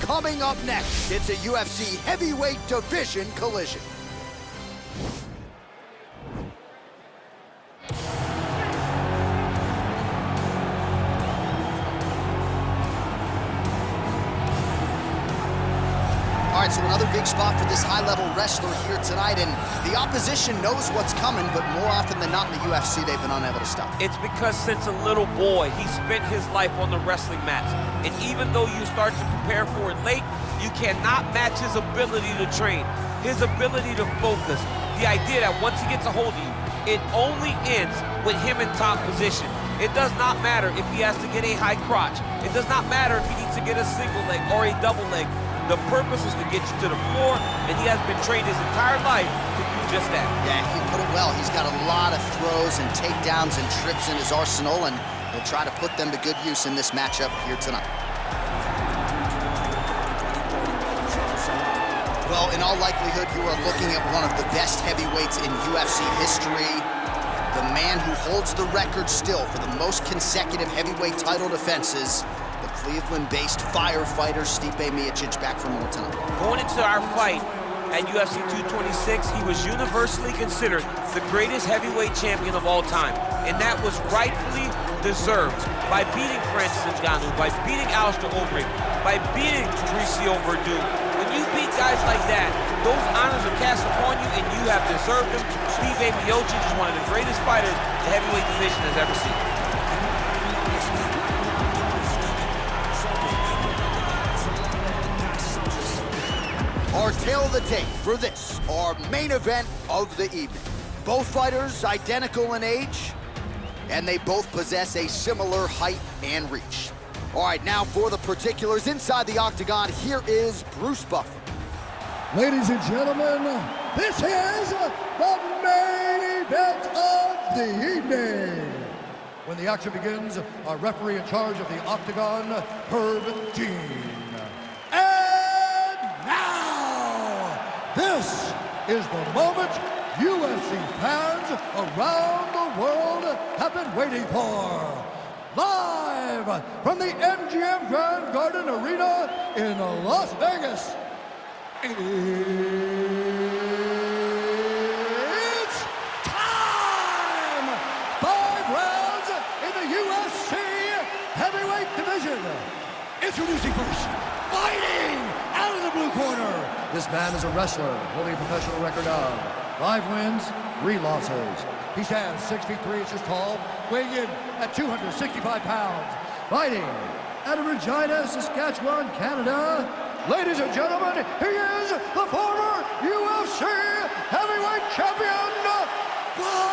Coming up next, it's a UFC heavyweight division collision. All right, so another big spot for this high-level wrestler here tonight, and the opposition knows what's coming, but more often than not in the UFC, they've been unable to stop. It's because since a little boy, he spent his life on the wrestling mats. And even though you start to prepare for it late, you cannot match his ability to train, his ability to focus. The idea that once he gets a hold of you, it only ends with him in top position. It does not matter if he has to get a high crotch. It does not matter if he needs to get a single leg or a double leg. The purpose is to get you to the floor, and he has been trained his entire life to do just that. Yeah, he put it well. He's got a lot of throws and takedowns and trips in his arsenal, and he'll try to put them to good use in this matchup here tonight. Well, in all likelihood, you are looking at one of the best heavyweights in UFC history. The man who holds the record still for the most consecutive heavyweight title defenses. The Cleveland-based firefighter Stipe Miocic, back for more tonight. Going into our fight at UFC 226, he was universally considered the greatest heavyweight champion of all time. And that was rightfully deserved by beating Francis Ngannou, by beating Alistair Overeem, by beating Mauricio Verdun. When you beat guys like that, those honors are cast upon you, and you have deserved them. Stipe Miocic is one of the greatest fighters the heavyweight division has ever seen. Our tale of the tape for this, our main event of the evening. Both fighters identical in age, and they both possess a similar height and reach. All right, now for the particulars inside the octagon, here is Bruce Buffer. Ladies and gentlemen, this is the main event of the evening. When the action begins, our referee in charge of the octagon, Herb Dean. And now, this is the moment UFC fans around the world have been waiting for. Live from the MGM Grand Garden Arena in Las Vegas. It's time! 5 rounds in the UFC heavyweight division. Introducing first, fighting out of the blue corner. This man is a wrestler holding a professional record of 5 wins, 3 losses. He stands 6 feet 3 inches tall, weighing in at 265 pounds. Fighting out of Regina, Saskatchewan, Canada. Ladies and gentlemen, he is the former UFC heavyweight champion, Brock Lesnar!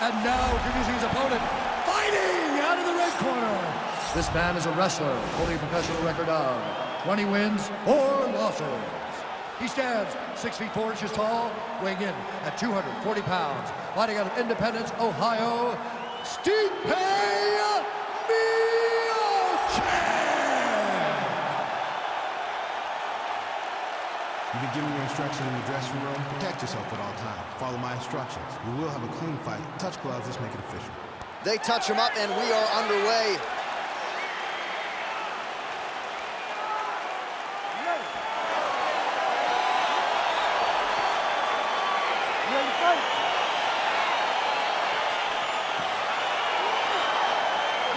And now introducing his opponent, fighting out of the red corner. This man is a wrestler holding a professional record of 20 wins, 4 losses. He stands 6 feet 4 inches tall, weighing in at 240 pounds. Fighting out of Independence, Ohio, Stipe Miocic! You've been given your instructions in the dressing room. Protect yourself at all times. Follow my instructions. We will have a clean fight. Touch gloves, let's make it official. They touch him up, and we are underway.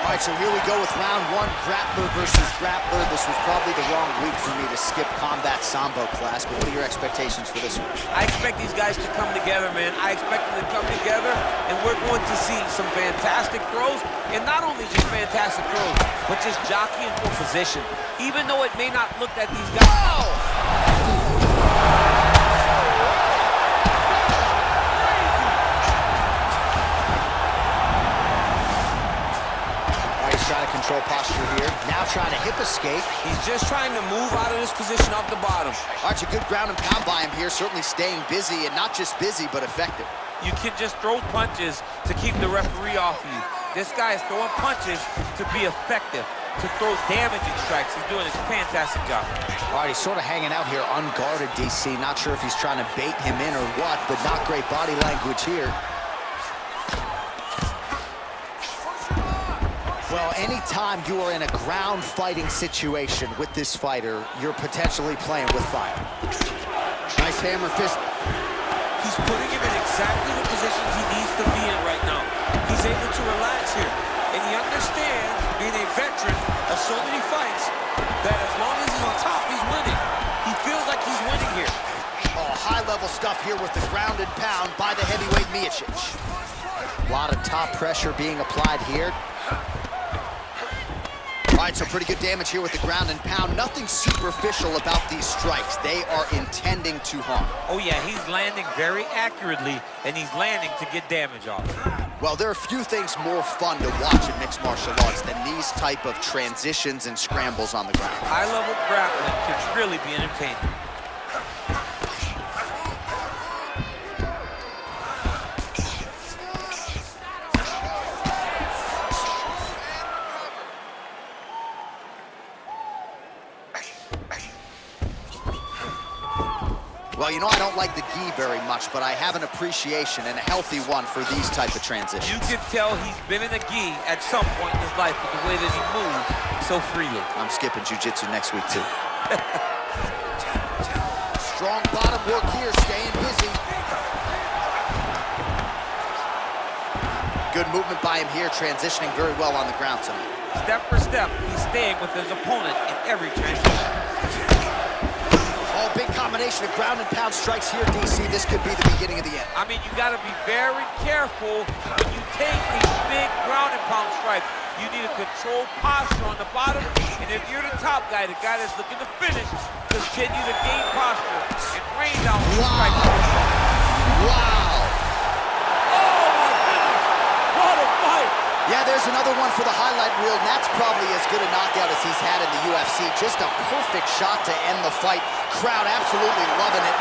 All right, so here we go with round 1, grappler versus grappler. This was probably the wrong week for me to skip combat sambo class, but what are your expectations for this one? I expect these guys to come together, man. I expect them to come together, and we're going to see some fantastic throws, and not only just fantastic throws, but just jockeying for position. Even though it may not look at these guys. Oh! Trying to control posture here. Now trying to hip escape. He's just trying to move out of this position off the bottom. All right, a good ground and pound by him here. Certainly staying busy, and not just busy, but effective. You can just throw punches to keep the referee off you. This guy is throwing punches to be effective, to throw damaging strikes. He's doing a fantastic job. All right, he's sort of hanging out here unguarded, DC. Not sure if he's trying to bait him in or what, but not great body language here. Well, anytime you are in a ground fighting situation with this fighter, you're potentially playing with fire. Nice hammer fist. He's putting him in exactly the positions he needs to be in right now. He's able to relax here. And he understands, being a veteran of so many fights, that as long as he's on top, he's winning. He feels like he's winning here. Oh, high-level stuff here with the ground and pound by the heavyweight Miochic. A lot of top pressure being applied here. All right, so pretty good damage here with the ground and pound. Nothing superficial about these strikes. They are intending to harm. Oh, yeah, he's landing very accurately, and he's landing to get damage off. Well, there are few things more fun to watch in mixed martial arts than these type of transitions and scrambles on the ground. High-level grappling can really be entertaining. Well, you know, I don't like the gi very much, but I have an appreciation and a healthy one for these type of transitions. You can tell he's been in a gi at some point in his life with the way that he moves so freely. I'm skipping jiu-jitsu next week, too. Strong bottom work here, staying busy. Good movement by him here, transitioning very well on the ground tonight. Step for step, he's staying with his opponent in every transition. Oh, big combination of ground and pound strikes here, DC. This could be the beginning of the end. I mean, you got to be very careful when you take these big ground and pound strikes. You need a controlled posture on the bottom, and if you're the top guy, the guy that's looking to finish, continue to gain posture and rain down these strikes. Wow. Oh, my goodness. What a fight. Yeah, there's another one for the highlight reel, and that's probably as good a knockout as he's had in the UFC. Just a perfect shot to end the fight. Crowd absolutely loving it.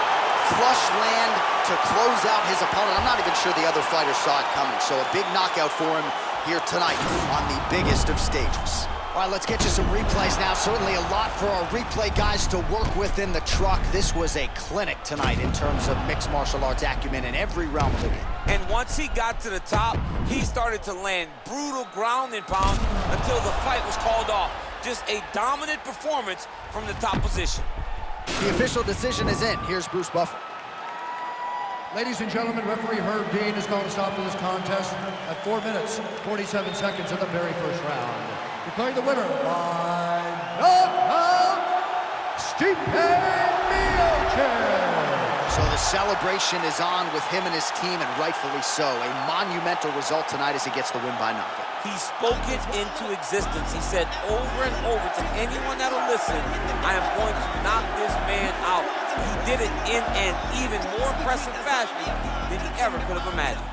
Flush land to close out his opponent. I'm not even sure the other fighter saw it coming, so a big knockout for him here tonight on the biggest of stages. All right, let's get you some replays now. Certainly a lot for our replay guys to work with in the truck. This was a clinic tonight in terms of mixed martial arts acumen in every realm of the game. And once he got to the top, he started to land brutal ground and pound until the fight was called off. Just a dominant performance from the top position. The official decision is in. Here's Bruce Buffer. Ladies and gentlemen, referee Herb Dean has called a stop to this contest at 4 minutes, 47 seconds of the very first round. Declaring the winner by knockout, Stipe Miocic. So the celebration is on with him and his team, and rightfully so. A monumental result tonight as he gets the win by knockout. He spoke it into existence. He said over and over to anyone that'll listen, I am going to knock this man out. He did it in an even more impressive fashion than he ever could have imagined.